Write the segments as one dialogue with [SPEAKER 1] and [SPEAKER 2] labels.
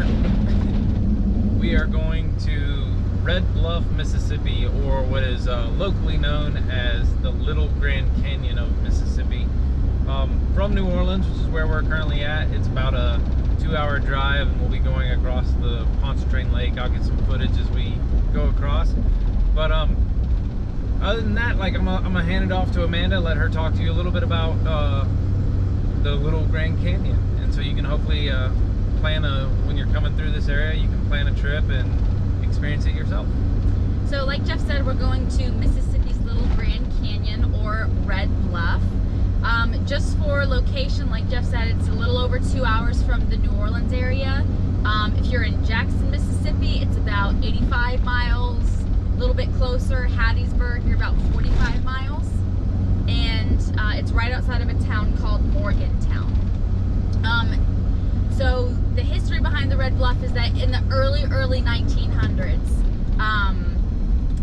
[SPEAKER 1] here. We are going to Red Bluff, Mississippi, or what is locally known as the Little Grand Canyon of Mississippi. From New Orleans, which is where we're currently at, it's about a 2-hour drive, and we'll be going across the Pontchartrain Lake. I'll get some footage as we go across. But other than that, like I'm gonna hand it off to Amanda, let her talk to you a little bit about the Little Grand Canyon, and so you can hopefully plan when you're coming through this area, you can plan a trip and experience it yourself.
[SPEAKER 2] So like Jeff said, we're going to Mississippi's Little Grand Canyon, or Red Bluff. Just for location, like Jeff said, it's a little over 2 hours from the New Orleans area. If you're in Jackson, Mississippi, it's about 85 miles. A little bit closer, Hattiesburg, you're about 45 miles. And it's right outside of a town called Morgantown. So the history behind the Red Bluff is that in the early 1900s,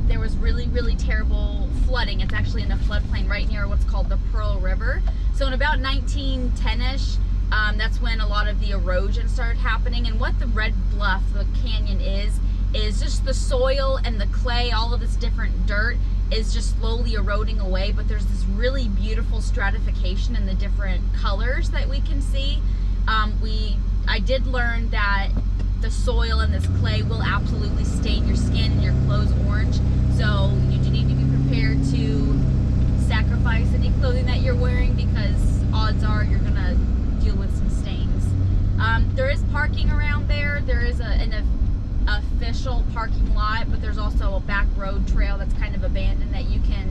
[SPEAKER 2] there was really terrible flooding. It's actually in a floodplain right near what's called the Pearl River. So in about 1910-ish, that's when a lot of the erosion started happening. And what the Red Bluff, the canyon is just the soil and the clay, all of this different dirt is just slowly eroding away, but there's this really beautiful stratification in the different colors that we can see. I did learn that the soil and this clay will absolutely stain your skin and your clothes orange, so you do need to be prepared to sacrifice any clothing that you're wearing, because odds are you're gonna deal with some stains. There is parking around there. There is an official parking lot, but there's also a back road trail that's kind of abandoned that you can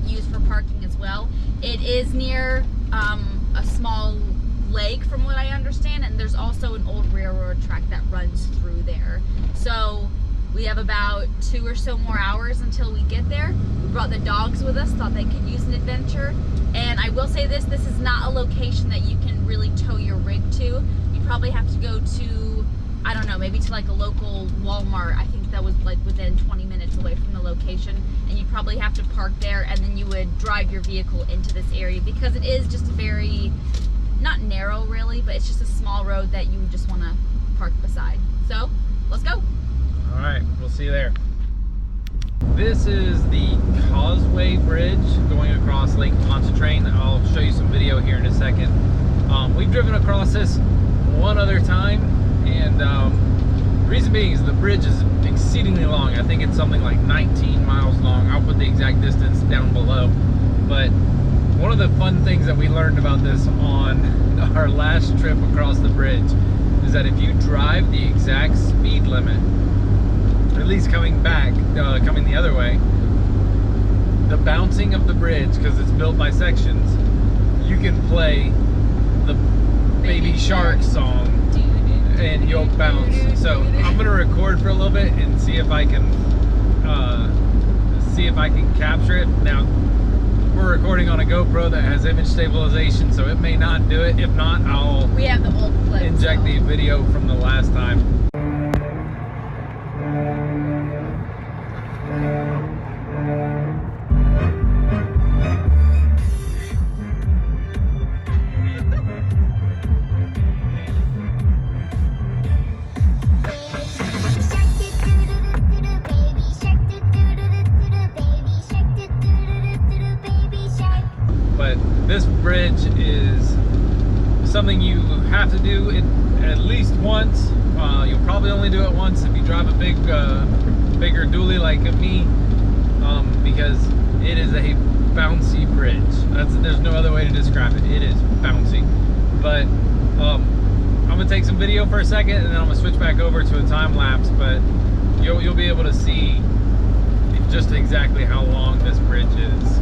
[SPEAKER 2] use for parking as well. It is near a small lake, from what I understand, and there's also an old railroad track that runs through there. So we have about 2 or so more hours until we get there. We brought the dogs with us, thought they could use an adventure. And I will say this is not a location that you can really tow your rig to. You probably have to go to, I don't know, maybe to like a local Walmart. I think that was like within 20 minutes away from the location, and you probably have to park there, and then you would drive your vehicle into this area, because it is just very, not narrow really, but it's just a small road that you would just want to park beside. So let's go.
[SPEAKER 1] All right, we'll see you there. This is the Causeway Bridge going across Lake Pontchartrain. I'll show you some video here in a second. We've driven across this one other time, and the reason being is the bridge is exceedingly long. I think it's something like 19 miles long. I'll put the exact distance down below. But one of the fun things that we learned about this on our last trip across the bridge is that if you drive the exact speed limit, or at least coming back, coming the other way, the bouncing of the bridge, because it's built by sections, you can play the Baby Shark song and you'll bounce. So I'm gonna record for a little bit and see if I can capture it. Now we're recording on a GoPro that has image stabilization, so it may not do it. If not,
[SPEAKER 2] we have the old clip,
[SPEAKER 1] inject the video from the last time. This bridge is something you have to do at least once. You'll probably only do it once if you drive a bigger dually like me, because it is a bouncy bridge. There's no other way to describe it. It is bouncy. But I'm gonna take some video for a second, and then I'm gonna switch back over to a time lapse. But you'll be able to see just exactly how long this bridge is.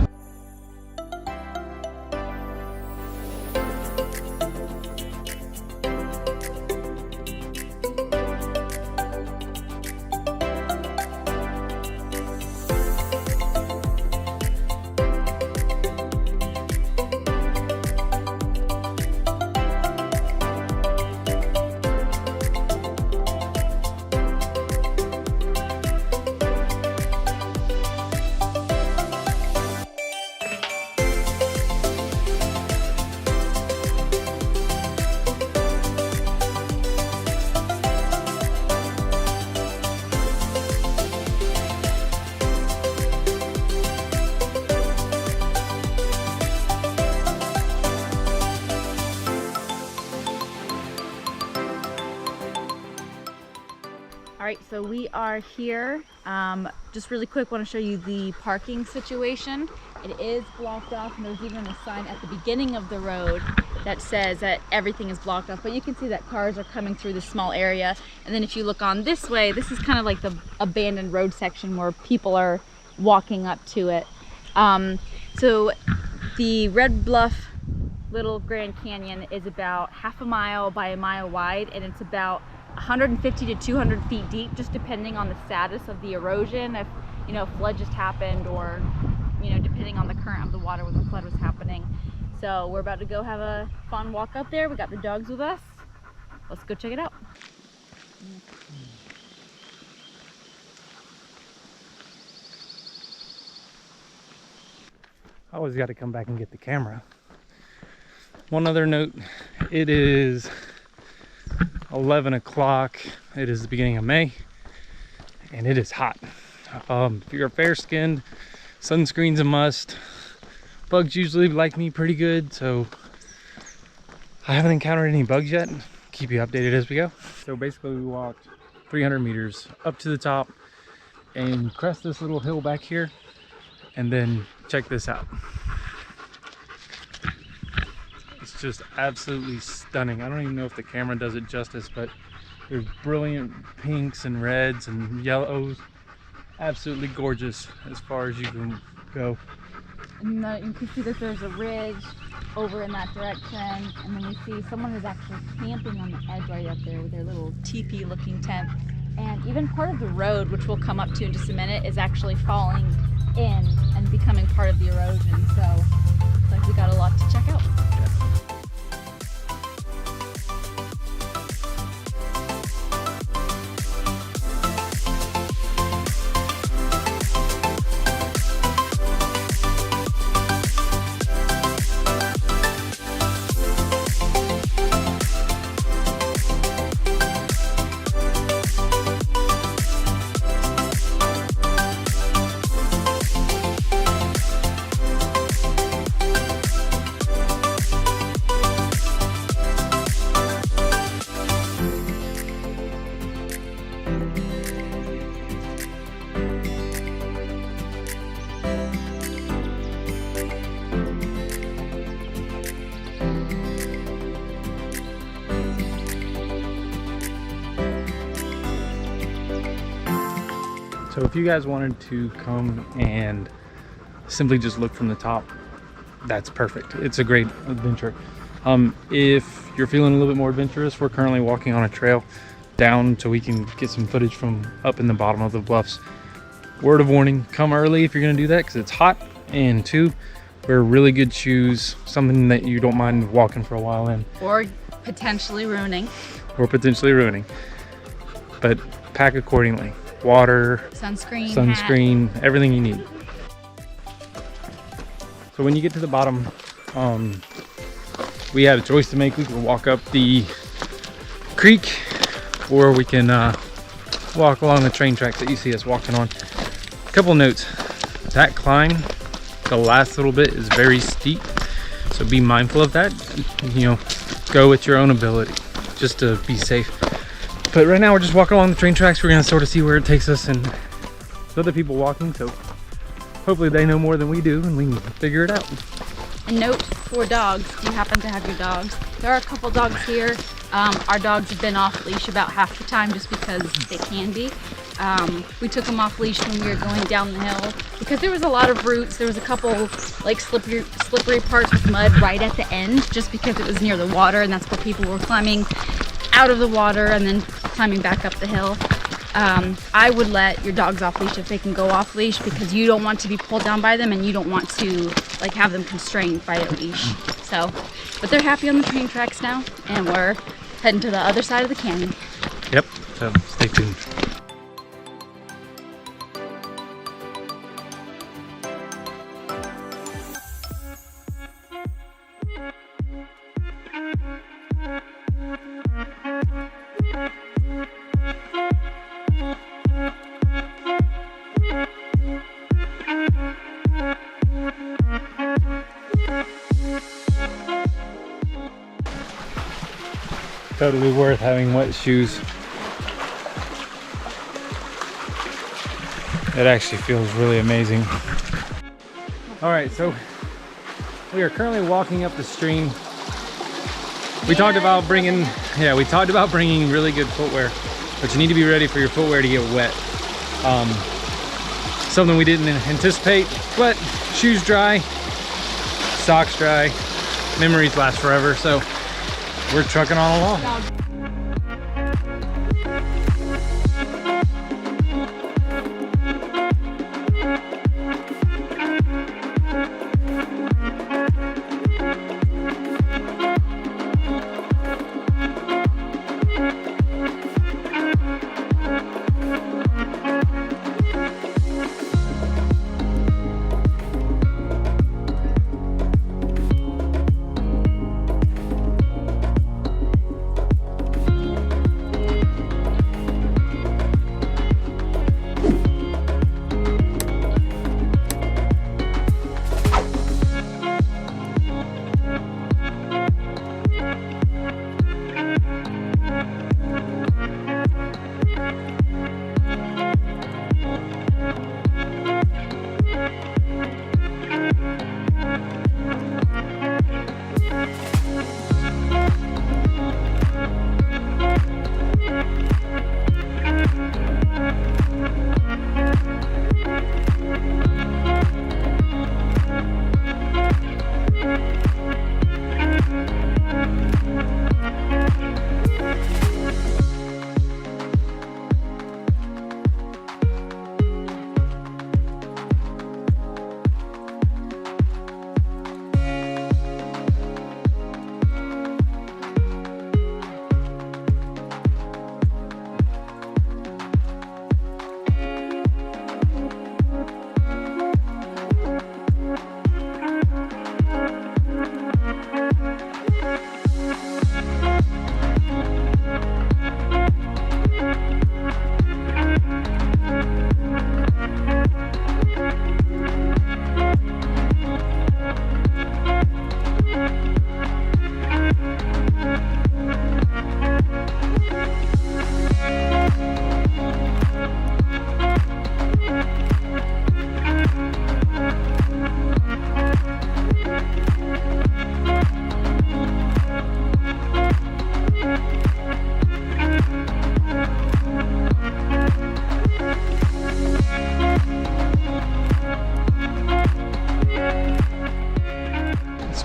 [SPEAKER 2] All right, so we are here. Just really quick, want to show you the parking situation. It is blocked off, and there's even a sign at the beginning of the road that says that everything is blocked off, but you can see that cars are coming through this small area. And then if you look on this way, this is kind of like the abandoned road section where people are walking up to it. So the Red Bluff Little Grand Canyon is about half a mile by a mile wide, and it's about 150 to 200 feet deep, just depending on the status of the erosion, if you know, flood just happened, or you know, depending on the current of the water when the flood was happening. So we're about to go have a fun walk up there. We got the dogs with us. Let's go check it out.
[SPEAKER 1] I always got to come back and get the camera. One other note, it is 11 o'clock. It is the beginning of May, and it is hot. If you're fair-skinned, sunscreen's a must. Bugs usually like me pretty good, so I haven't encountered any bugs yet. Keep you updated as we go. So basically we walked 300 meters up to the top and crest this little hill back here, and then check this out. It's just absolutely stunning. I don't even know if the camera does it justice, but there's brilliant pinks and reds and yellows. Absolutely gorgeous as far as you can go.
[SPEAKER 2] And you can see that there's a ridge over in that direction, and then we see someone is actually camping on the edge right up there with their little teepee looking tent. And even part of the road, which we'll come up to in just a minute, is actually falling in and becoming part of the erosion. So looks like we got a lot to check out.
[SPEAKER 1] So if you guys wanted to come and simply just look from the top, that's perfect. It's a great adventure. If you're feeling a little bit more adventurous, we're currently walking on a trail down so we can get some footage from up in the bottom of the bluffs. Word of warning, come early if you're gonna do that, because it's hot, and 2, wear really good shoes, something that you don't mind walking for a while in.
[SPEAKER 2] Or potentially ruining.
[SPEAKER 1] But pack accordingly. Water, sunscreen, hat, everything you need. So when you get to the bottom, we had a choice to make. We can walk up the creek, or we can walk along the train tracks that you see us walking on. A couple notes: that climb, the last little bit, is very steep, so be mindful of that. You know, go with your own ability, just to be safe. But right now we're just walking along the train tracks. We're gonna sort of see where it takes us, and there's other people walking, so hopefully they know more than we do and we can figure it out.
[SPEAKER 2] A note for dogs, if you happen to have your dogs. There are a couple dogs here. Our dogs have been off leash about half the time just because they can be. We took them off leash when we were going down the hill because there was a lot of roots. There was a couple like slippery parts with mud right at the end, just because it was near the water, and that's where people were climbing out of the water and then climbing back up the hill. I would let your dogs off leash if they can go off leash, because you don't want to be pulled down by them and you don't want to like have them constrained by a leash. So, but they're happy on the train tracks now, and we're heading to the other side of the canyon.
[SPEAKER 1] Yep, so stay tuned. Totally worth having wet shoes. It actually feels really amazing. All right, so we are currently walking up the stream. We talked about bringing really good footwear, but you need to be ready for your footwear to get wet. Something we didn't anticipate, but shoes dry, socks dry, memories last forever, so we're trucking on along.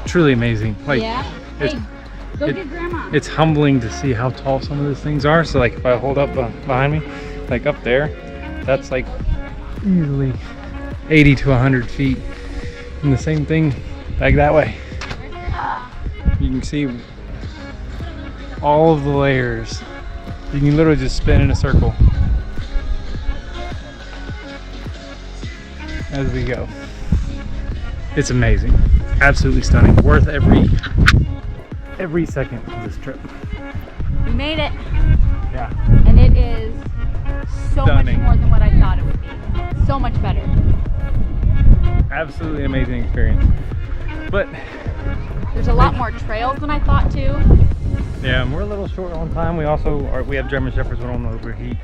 [SPEAKER 1] Truly amazing. Like,
[SPEAKER 2] yeah. Hey, go get grandma.
[SPEAKER 1] It's humbling to see how tall some of those things are. So like if I hold up behind me, like up there, that's like easily 80 to 100 feet. And the same thing like that way. You can see all of the layers. You can literally just spin in a circle as we go. It's amazing. Absolutely stunning. Worth every second of this trip.
[SPEAKER 2] We made it.
[SPEAKER 1] Yeah.
[SPEAKER 2] And it is so
[SPEAKER 1] Stunning.
[SPEAKER 2] much more than what I thought it would be. So much better.
[SPEAKER 1] Absolutely amazing experience. But
[SPEAKER 2] there's a lot more trails than I thought too.
[SPEAKER 1] yeah, and we're a little short on time. We have German Shepherds, we don't want to overheat.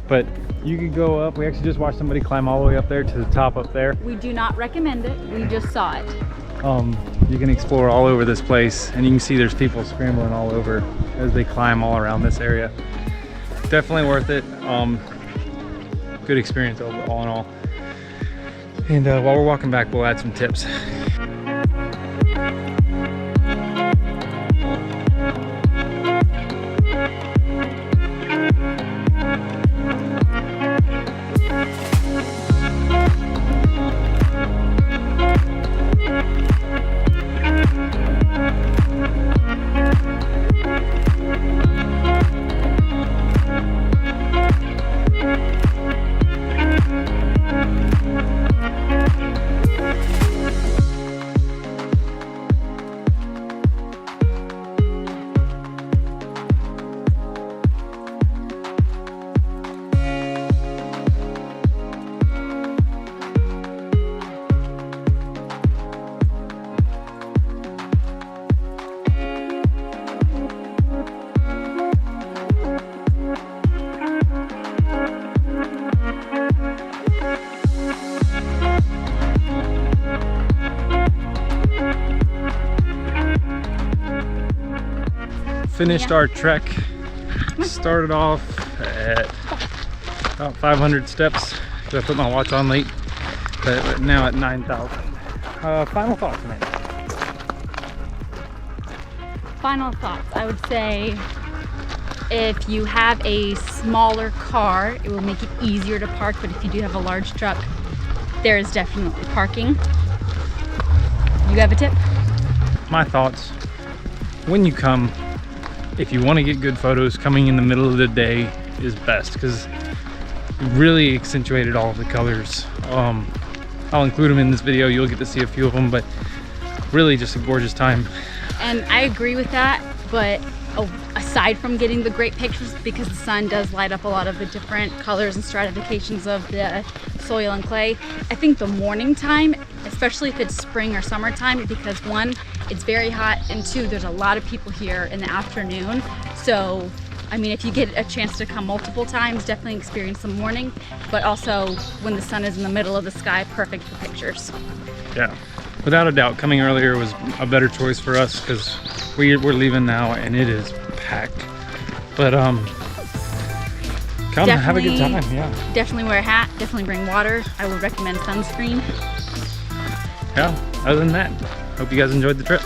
[SPEAKER 1] But you could go up. We actually just watched somebody climb all the way up there to the top up there.
[SPEAKER 2] We do not recommend it. We just saw it.
[SPEAKER 1] You can explore all over this place, and you can see there's people scrambling all over as they climb all around this area. Definitely worth it. Good experience all in all. And while we're walking back, we'll add some tips. finished our trek. Started off at about 500 steps. I put my watch on late, but now at 9,000. Final thoughts, man.
[SPEAKER 2] Final thoughts. I would say if you have a smaller car, it will make it easier to park, but if you do have a large truck, there is definitely parking. You have a tip?
[SPEAKER 1] My thoughts, when you come, if you want to get good photos, coming in the middle of the day is best because you really accentuated all of the colors. I'll include them in this video, you'll get to see a few of them, but really just a gorgeous time.
[SPEAKER 2] And I agree with that, but aside from getting the great pictures, because the sun does light up a lot of the different colors and stratifications of the soil and clay, I think the morning time, especially if it's spring or summertime, because one, it's very hot, and two, there's a lot of people here in the afternoon. So I mean, if you get a chance to come multiple times, definitely experience the morning, but also when the sun is in the middle of the sky, perfect for pictures.
[SPEAKER 1] Yeah, without a doubt, coming earlier was a better choice for us because we're leaving now and it is packed. But come have a good time. Yeah.
[SPEAKER 2] Definitely wear a hat. Definitely bring water. I would recommend sunscreen.
[SPEAKER 1] Yeah. Other than that, hope you guys enjoyed the trip.